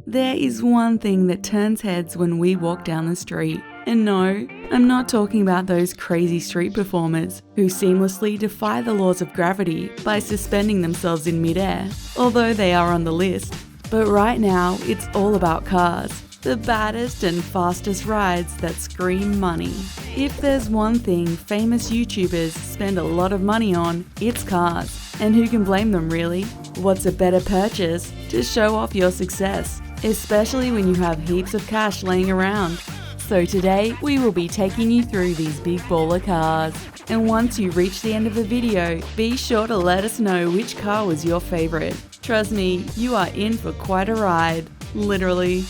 There is one thing that turns heads when we walk down the street. And no, I'm not talking about those crazy street performers who seamlessly defy the laws of gravity by suspending themselves in midair, although they are on the list. But right now, it's all about cars. The baddest and fastest rides that scream money. If there's one thing famous YouTubers spend a lot of money on, it's cars. And who can blame them really? What's a better purchase to show off your success, especially when you have heaps of cash laying around? So today, we will be taking you through these big baller cars. And once you reach the end of the video, be sure to let us know which car was your favorite. Trust me, you are in for quite a ride. Literally.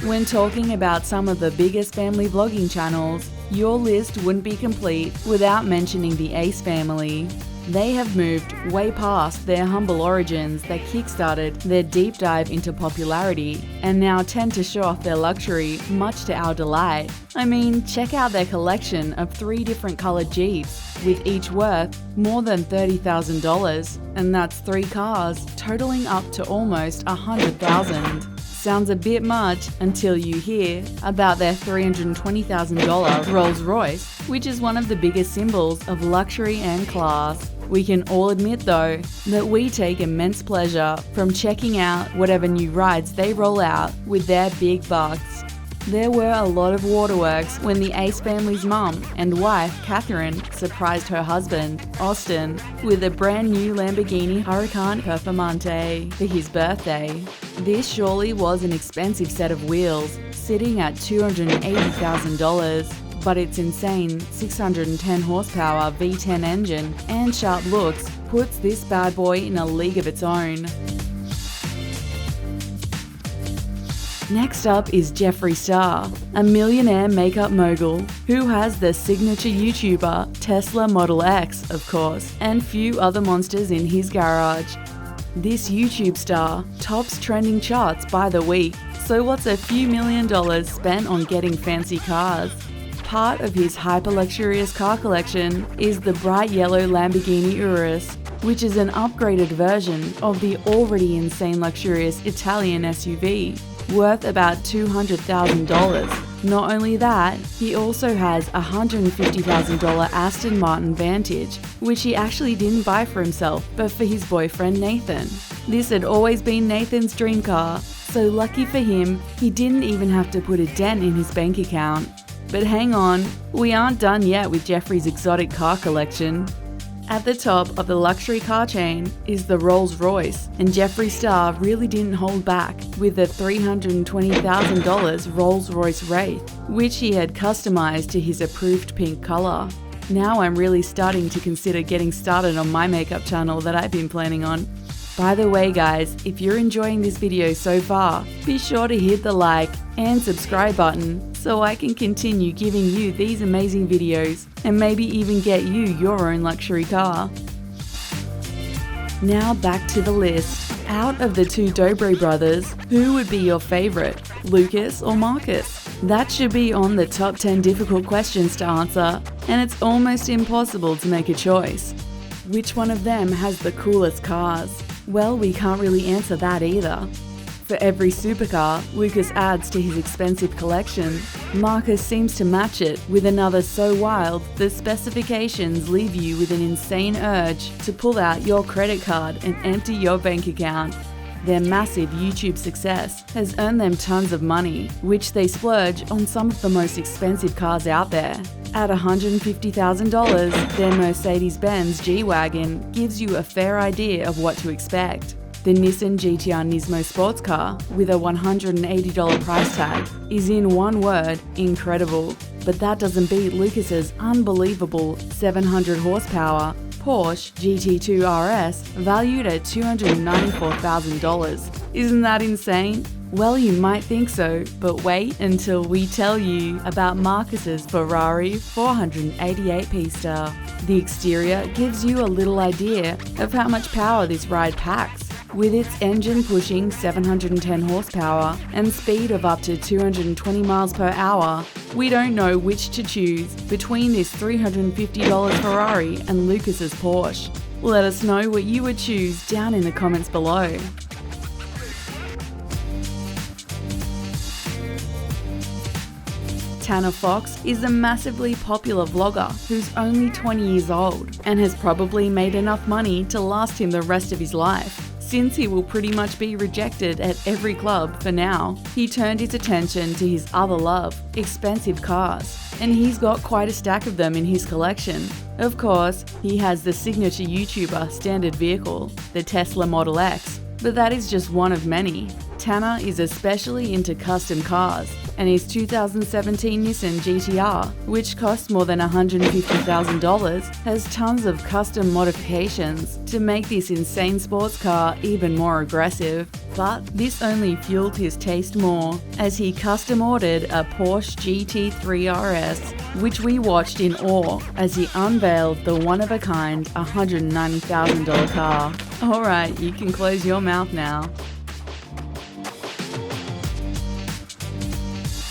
When talking about some of the biggest family vlogging channels, your list wouldn't be complete without mentioning the Ace family. They have moved way past their humble origins that kickstarted their deep dive into popularity and now tend to show off their luxury, much to our delight. I mean, check out their collection of 3 different colored Jeeps, with each worth more than $30,000, and that's 3 cars, totaling up to almost $100,000. Sounds a bit much until you hear about their $320,000 Rolls-Royce, which is one of the biggest symbols of luxury and class. We can all admit though that we take immense pleasure from checking out whatever new rides they roll out with their big bucks. There were a lot of waterworks when the Ace family's mum and wife, Catherine, surprised her husband, Austin, with a brand new Lamborghini Huracan Performante for his birthday. This surely was an expensive set of wheels, sitting at $280,000, but its insane 610 horsepower V10 engine and sharp looks puts this bad boy in a league of its own. Next up is Jeffree Star, a millionaire makeup mogul who has the signature YouTuber Tesla Model X, of course, and few other monsters in his garage. This YouTube star tops trending charts by the week, so what's a few $1 million spent on getting fancy cars? Part of his hyper-luxurious car collection is the bright yellow Lamborghini Urus, which is an upgraded version of the already insane luxurious Italian SUV, worth about $200,000. Not only that, he also has a $150,000 Aston Martin Vantage, which he actually didn't buy for himself, but for his boyfriend Nathan. This had always been Nathan's dream car, so lucky for him, he didn't even have to put a dent in his bank account. But hang on, we aren't done yet with Jeffree's exotic car collection. At the top of the luxury car chain is the Rolls-Royce, and Jeffree Star really didn't hold back with the $320,000 Rolls-Royce Wraith, which he had customized to his approved pink color. Now I'm really starting to consider getting started on my makeup channel that I've been planning on. By the way guys, if you're enjoying this video so far, be sure to hit the like and subscribe button so I can continue giving you these amazing videos and maybe even get you your own luxury car. Now back to the list. Out of the 2 Dobre brothers, who would be your favorite, Lucas or Marcus? That should be on the top 10 difficult questions to answer, and it's almost impossible to make a choice. Which one of them has the coolest cars? Well, we can't really answer that either. For every supercar Lucas adds to his expensive collection, Marcus seems to match it with another so wild the specifications leave you with an insane urge to pull out your credit card and empty your bank account. Their massive YouTube success has earned them tons of money, which they splurge on some of the most expensive cars out there. At $150,000, their Mercedes-Benz G-Wagon gives you a fair idea of what to expect. The Nissan GT-R Nismo sports car, with a $180 price tag, is in one word, incredible. But that doesn't beat Lucas's unbelievable 700 horsepower Porsche GT2 RS, valued at $294,000. Isn't that insane? Well, you might think so, but wait until we tell you about Marcus's Ferrari 488 Pista. The exterior gives you a little idea of how much power this ride packs. With its engine pushing 710 horsepower and speed of up to 220 miles per hour, we don't know which to choose between this $350 Ferrari and Lucas's Porsche. Let us know what you would choose down in the comments below. Tanner Fox is a massively popular vlogger who's only 20 years old and has probably made enough money to last him the rest of his life. Since he will pretty much be rejected at every club for now, he turned his attention to his other love, expensive cars, and he's got quite a stack of them in his collection. Of course, he has the signature YouTuber standard vehicle, the Tesla Model X, but that is just one of many. Tanner is especially into custom cars, and his 2017 Nissan GTR, which costs more than $150,000, has tons of custom modifications to make this insane sports car even more aggressive. But this only fueled his taste more, as he custom ordered a Porsche GT3 RS, which we watched in awe as he unveiled the one-of-a-kind $190,000 car. Alright, you can close your mouth now.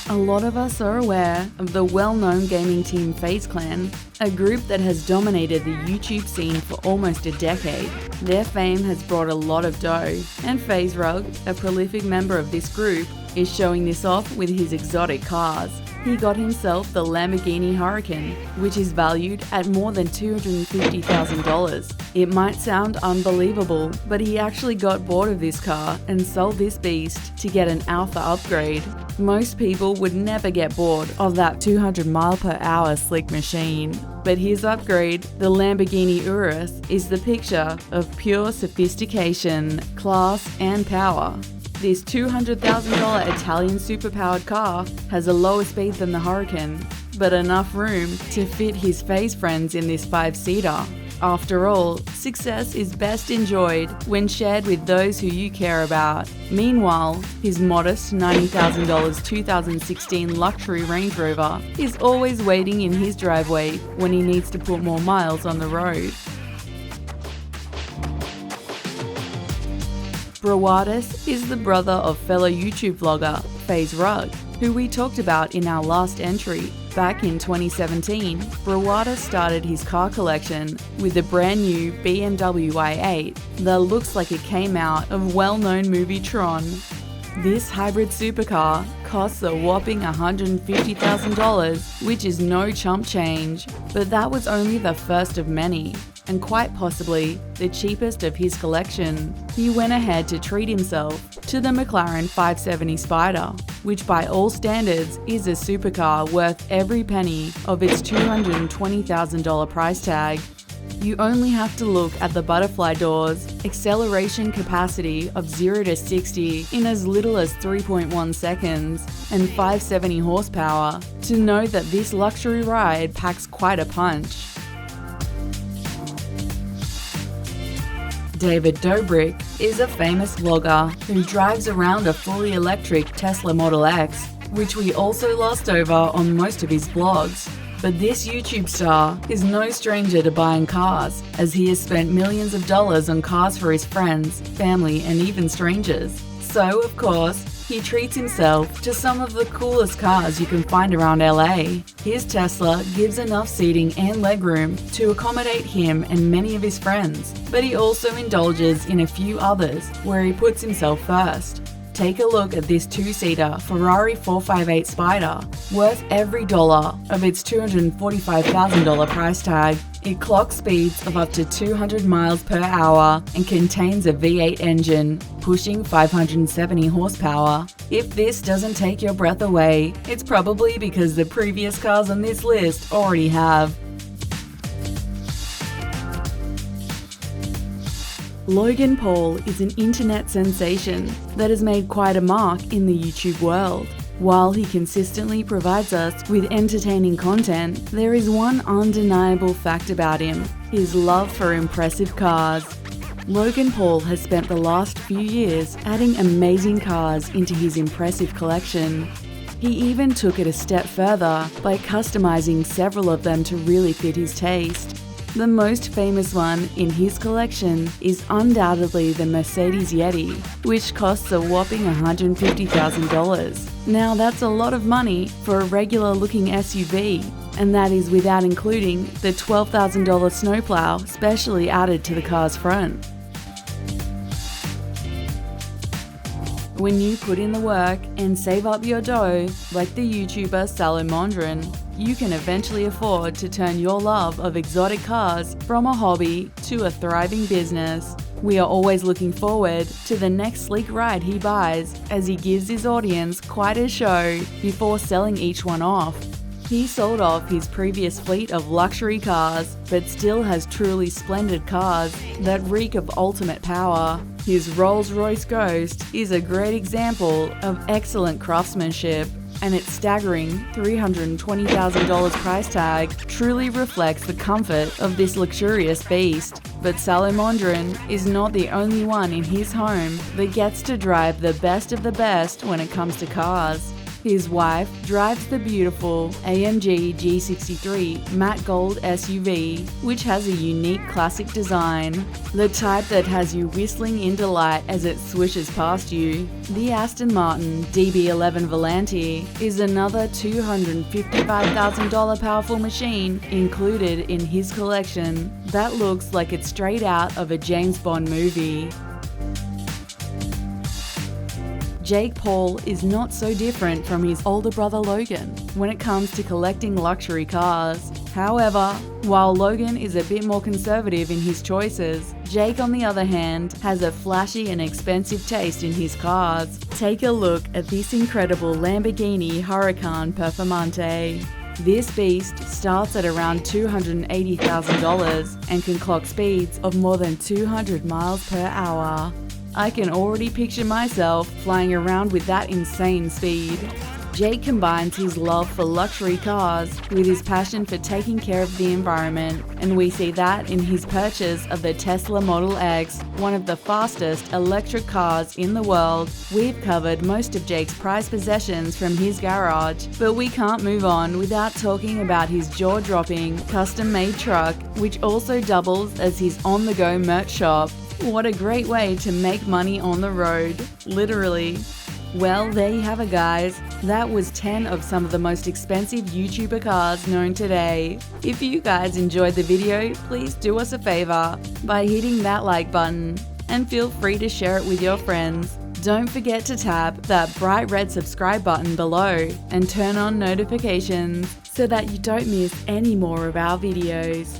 A lot of us are aware of the well-known gaming team FaZe Clan, a group that has dominated the YouTube scene for almost a decade. Their fame has brought a lot of dough, and FaZe Rug, a prolific member of this group, is showing this off with his exotic cars. He got himself the Lamborghini Huracan, which is valued at more than $250,000. It might sound unbelievable, but he actually got bored of this car and sold this beast to get an alpha upgrade. Most people would never get bored of that 200 mph slick machine. But his upgrade, the Lamborghini Urus, is the picture of pure sophistication, class, and power. This $200,000 Italian superpowered car has a lower speed than the Huracan, but enough room to fit his FaZe friends in this 5-seater. After all, success is best enjoyed when shared with those who you care about. Meanwhile, his modest $90,000 2016 luxury Range Rover is always waiting in his driveway when he needs to put more miles on the road. Baddest is the brother of fellow YouTube vlogger FaZe Rug, who we talked about in our last entry. Back in 2017, Baddest started his car collection with a brand new BMW i8 that looks like it came out of well-known movie Tron. This hybrid supercar costs a whopping $150,000, which is no chump change, but that was only the first of many, and quite possibly the cheapest of his collection. He went ahead to treat himself to the McLaren 570 Spider, which by all standards is a supercar worth every penny of its $220,000 price tag. You only have to look at the butterfly doors, acceleration capacity of 0 to 60 in as little as 3.1 seconds, and 570 horsepower to know that this luxury ride packs quite a punch. David Dobrik is a famous vlogger who drives around a fully electric Tesla Model X, which we also lost over on most of his vlogs. But this YouTube star is no stranger to buying cars, as he has spent millions of dollars on cars for his friends, family, and even strangers. So, of course, he treats himself to some of the coolest cars you can find around LA. His Tesla gives enough seating and legroom to accommodate him and many of his friends, but he also indulges in a few others where he puts himself first. Take a look at this 2-seater Ferrari 458 Spider, worth every dollar of its $245,000 price tag. It clocks speeds of up to 200 miles per hour and contains a V8 engine, pushing 570 horsepower. If this doesn't take your breath away, it's probably because the previous cars on this list already have. Logan Paul is an internet sensation that has made quite a mark in the YouTube world. While he consistently provides us with entertaining content, there is one undeniable fact about him: his love for impressive cars. Logan Paul has spent the last few years adding amazing cars into his impressive collection. He even took it a step further by customizing several of them to really fit his taste. The most famous one in his collection is undoubtedly the Mercedes Yeti, which costs a whopping $150,000. Now that's a lot of money for a regular looking SUV, and that is without including the $12,000 snowplow specially added to the car's front. When you put in the work and save up your dough, like the YouTuber Salomondran, you can eventually afford to turn your love of exotic cars from a hobby to a thriving business. We are always looking forward to the next sleek ride he buys, as he gives his audience quite a show before selling each one off. He sold off his previous fleet of luxury cars, but still has truly splendid cars that reek of ultimate power. His Rolls-Royce Ghost is a great example of excellent craftsmanship, and its staggering $320,000 price tag truly reflects the comfort of this luxurious beast. But Salomondran is not the only one in his home that gets to drive the best of the best when it comes to cars. His wife drives the beautiful AMG G63 matte gold SUV, which has a unique classic design, the type that has you whistling in delight as it swishes past you. The Aston Martin DB11 Volante is another $255,000 powerful machine included in his collection that looks like it's straight out of a James Bond movie. Jake Paul is not so different from his older brother Logan when it comes to collecting luxury cars. However, while Logan is a bit more conservative in his choices, Jake, on the other hand, has a flashy and expensive taste in his cars. Take a look at this incredible Lamborghini Huracan Performante. This beast starts at around $280,000 and can clock speeds of more than 200 miles per hour. I can already picture myself flying around with that insane speed. Jake combines his love for luxury cars with his passion for taking care of the environment, and we see that in his purchase of the Tesla Model X, one of the fastest electric cars in the world. We've covered most of Jake's prized possessions from his garage, but we can't move on without talking about his jaw-dropping, custom-made truck, which also doubles as his on-the-go merch shop. What a great way to make money on the road, literally. Well, there you have it, guys. That was 10 of some of the most expensive YouTuber cars known today. If you guys enjoyed the video, please do us a favor by hitting that like button, and feel free to share it with your friends. Don't forget to tap that bright red subscribe button below and turn on notifications so that you don't miss any more of our videos.